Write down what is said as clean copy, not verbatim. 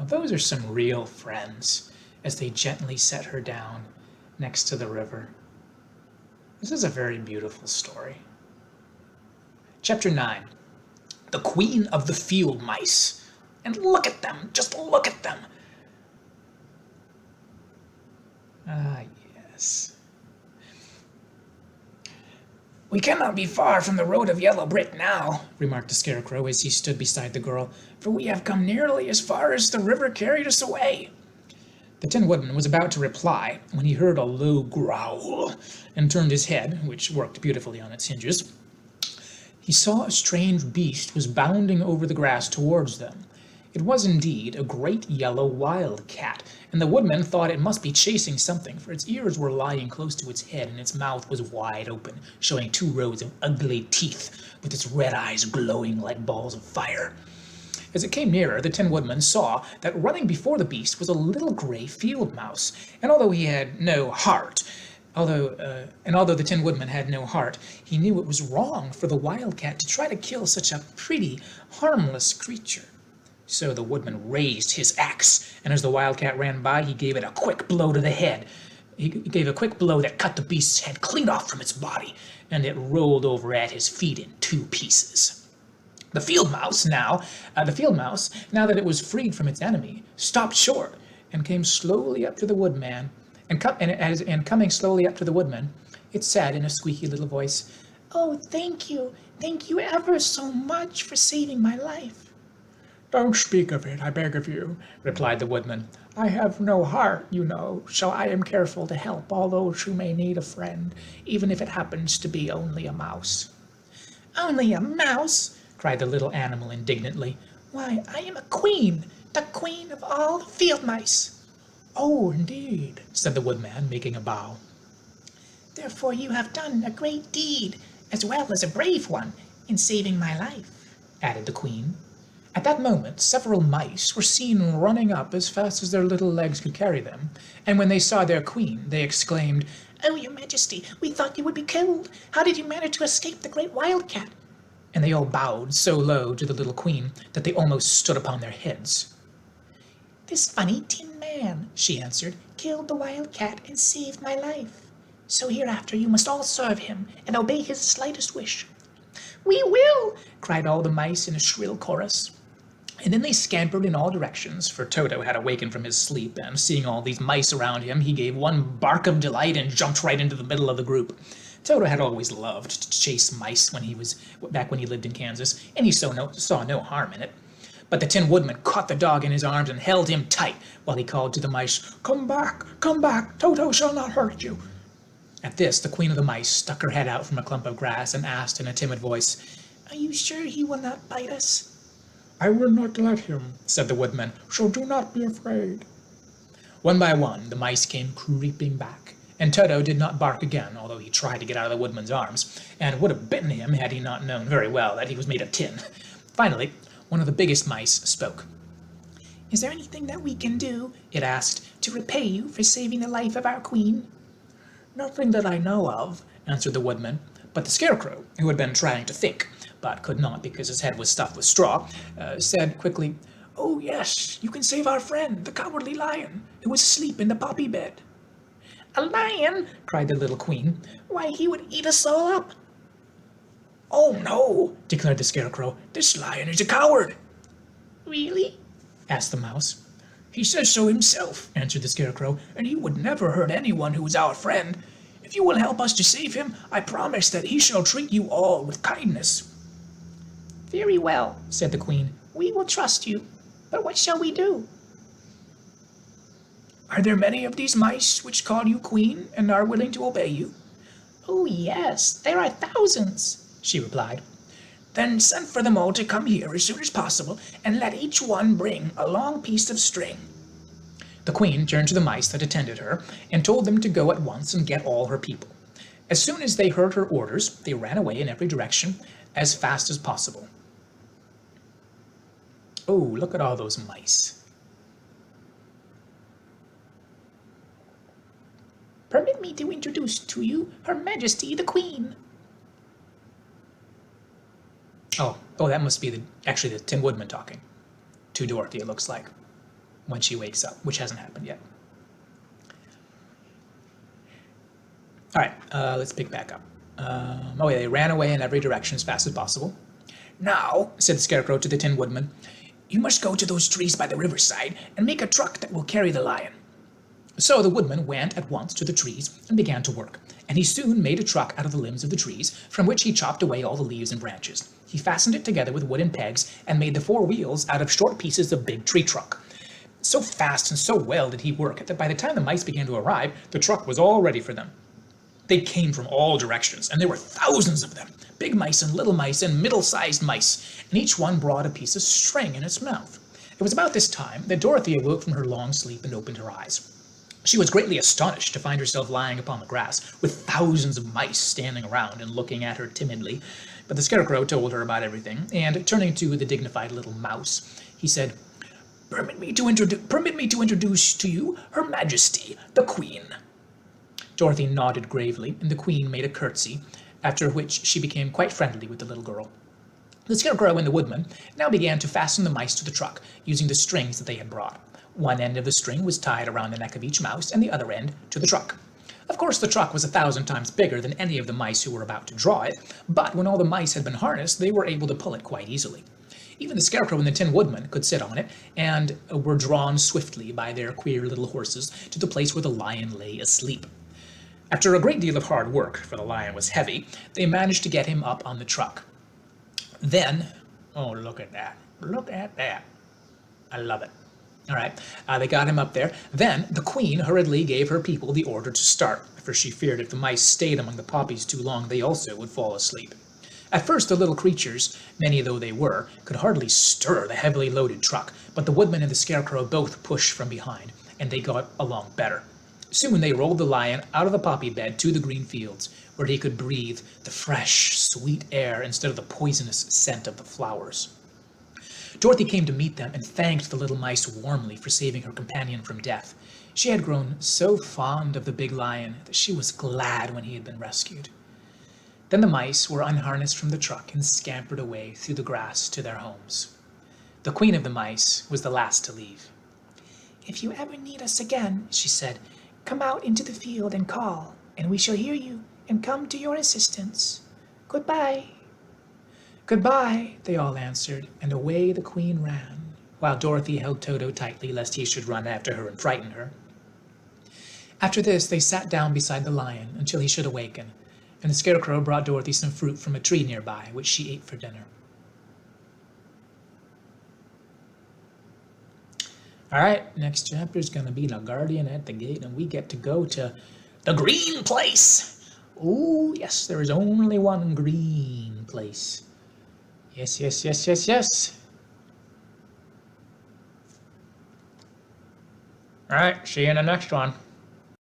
Now those are some real friends, as they gently set her down next to the river. This is a very beautiful story. Chapter 9. The Queen of the Field Mice. And look at them, just look at them. Ah, yes. We cannot be far from the road of yellow brick now, remarked the Scarecrow as he stood beside the girl, for we have come nearly as far as the river carried us away. The Tin Woodman was about to reply when he heard a low growl and turned his head, which worked beautifully on its hinges. He saw a strange beast was bounding over the grass towards them. It was indeed a great yellow wildcat, and the Woodman thought it must be chasing something, for its ears were lying close to its head and its mouth was wide open, showing 2 rows of ugly teeth, with its red eyes glowing like balls of fire. As it came nearer, the Tin Woodman saw that running before the beast was a little gray field mouse, and although he had no heart, although the Tin Woodman had no heart, he knew it was wrong for the wildcat to try to kill such a pretty, harmless creature. So the Woodman raised his axe, and as the wildcat ran by, he gave it a quick blow to the head. He gave a quick blow that cut the beast's head clean off from its body, and it rolled over at his feet in 2 pieces. The field mouse, now that it was freed from its enemy, stopped short and came slowly up to the Woodman. And coming slowly up to the Woodman, it said in a squeaky little voice, "Oh, thank you ever so much for saving my life." "Don't speak of it, I beg of you," replied the Woodman. "I have no heart, you know, so I am careful to help all those who may need a friend, even if it happens to be only a mouse." "Only a mouse?" cried the little animal indignantly. "Why, I am a queen, the queen of all the field mice." "Oh, indeed," said the Woodman, making a bow. "Therefore you have done a great deed, as well as a brave one, in saving my life," added the queen. At that moment several mice were seen running up as fast as their little legs could carry them, and when they saw their queen, they exclaimed, "Oh, your Majesty, we thought you would be killed. How did you manage to escape the great wildcat?" And they all bowed so low to the little queen that they almost stood upon their heads. "This funny tin man," she answered, "killed the wildcat and saved my life. So hereafter you must all serve him and obey his slightest wish." "We will!" cried all the mice in a shrill chorus. And then they scampered in all directions, for Toto had awakened from his sleep, and seeing all these mice around him, he gave one bark of delight and jumped right into the middle of the group. Toto had always loved to chase mice when he lived in Kansas, and he saw no harm in it. But the Tin Woodman caught the dog in his arms and held him tight while he called to the mice, come back, Toto shall not hurt you." At this, the Queen of the Mice stuck her head out from a clump of grass and asked in a timid voice, "Are you sure he will not bite us?" "I will not let him," said the Woodman, "so do not be afraid." One by one, the mice came creeping back, and Toto did not bark again, although he tried to get out of the Woodman's arms, and would have bitten him had he not known very well that he was made of tin. Finally, one of the biggest mice spoke. "Is there anything that we can do," it asked, "to repay you for saving the life of our queen?" "Nothing that I know of," answered the Woodman, but the Scarecrow, who had been trying to think, but could not because his head was stuffed with straw, said quickly, "Oh, yes, you can save our friend, the Cowardly Lion, who is asleep in the poppy bed." "A lion?" cried the little queen. "Why, he would eat us all up." "Oh, no," declared the Scarecrow. "This lion is a coward." "Really?" asked the mouse. "He says so himself," answered the Scarecrow, "and he would never hurt anyone who is our friend. If you will help us to save him, I promise that he shall treat you all with kindness." "Very well," said the queen. "We will trust you. But what shall we do?" "Are there many of these mice which call you queen and are willing to obey you?" "Oh, yes, there are thousands," she replied. "Then send for them all to come here as soon as possible, and let each one bring a long piece of string." The queen turned to the mice that attended her and told them to go at once and get all her people. As soon as they heard her orders, they ran away in every direction as fast as possible. Oh, look at all those mice. "Permit me to introduce to you Her Majesty the Queen." Oh, that must be actually the Tin Woodman talking to Dorothy, it looks like. when she wakes up, which hasn't happened yet. All right, let's pick back up. They ran away in every direction as fast as possible. Now, said the Scarecrow to the Tin Woodman, you must go to those trees by the riverside and make a truck that will carry the lion. So the woodman went at once to the trees and began to work, and he soon made a truck out of the limbs of the trees, from which he chopped away all the leaves and branches. He fastened it together with wooden pegs and made the 4 wheels out of short pieces of big tree trunk. So fast and so well did he work that by the time the mice began to arrive, the truck was all ready for them. They came from all directions, and there were thousands of them, big mice and little mice and middle-sized mice, and each one brought a piece of string in its mouth. It was about this time that Dorothy awoke from her long sleep and opened her eyes. She was greatly astonished to find herself lying upon the grass, with thousands of mice standing around and looking at her timidly. But the Scarecrow told her about everything, and turning to the dignified little mouse, he said, Permit me to introduce to you Her Majesty, the Queen. Dorothy nodded gravely, and the Queen made a curtsy, after which she became quite friendly with the little girl. The Scarecrow and the Woodman now began to fasten the mice to the truck, using the strings that they had brought. One end of the string was tied around the neck of each mouse, and the other end to the truck. Of course, the truck was 1,000 times bigger than any of the mice who were about to draw it, but when all the mice had been harnessed, they were able to pull it quite easily. Even the Scarecrow and the Tin Woodman could sit on it, and were drawn swiftly by their queer little horses to the place where the lion lay asleep. After a great deal of hard work, for the lion was heavy, they managed to get him up on the truck. Then, oh, look at that. Look at that. I love it. All right, they got him up there. Then the Queen hurriedly gave her people the order to start, for she feared if the mice stayed among the poppies too long, they also would fall asleep. At first, the little creatures, many though they were, could hardly stir the heavily loaded truck, but the Woodman and the Scarecrow both pushed from behind, and they got along better. Soon they rolled the lion out of the poppy bed to the green fields, where he could breathe the fresh, sweet air instead of the poisonous scent of the flowers. Dorothy came to meet them and thanked the little mice warmly for saving her companion from death. She had grown so fond of the big lion that she was glad when he had been rescued. Then the mice were unharnessed from the truck and scampered away through the grass to their homes. The Queen of the Mice was the last to leave. If you ever need us again, she said, come out into the field and call, and we shall hear you and come to your assistance. Goodbye. Goodbye, they all answered, and away the Queen ran, while Dorothy held Toto tightly lest he should run after her and frighten her. After this, they sat down beside the lion until he should awaken, and the Scarecrow brought Dorothy some fruit from a tree nearby, which she ate for dinner. All right, next chapter is going to be The Guardian at the Gate, and we get to go to the green place. Oh, yes, there is only one green place. Yes, yes, yes, yes, yes. All right, see you in the next one.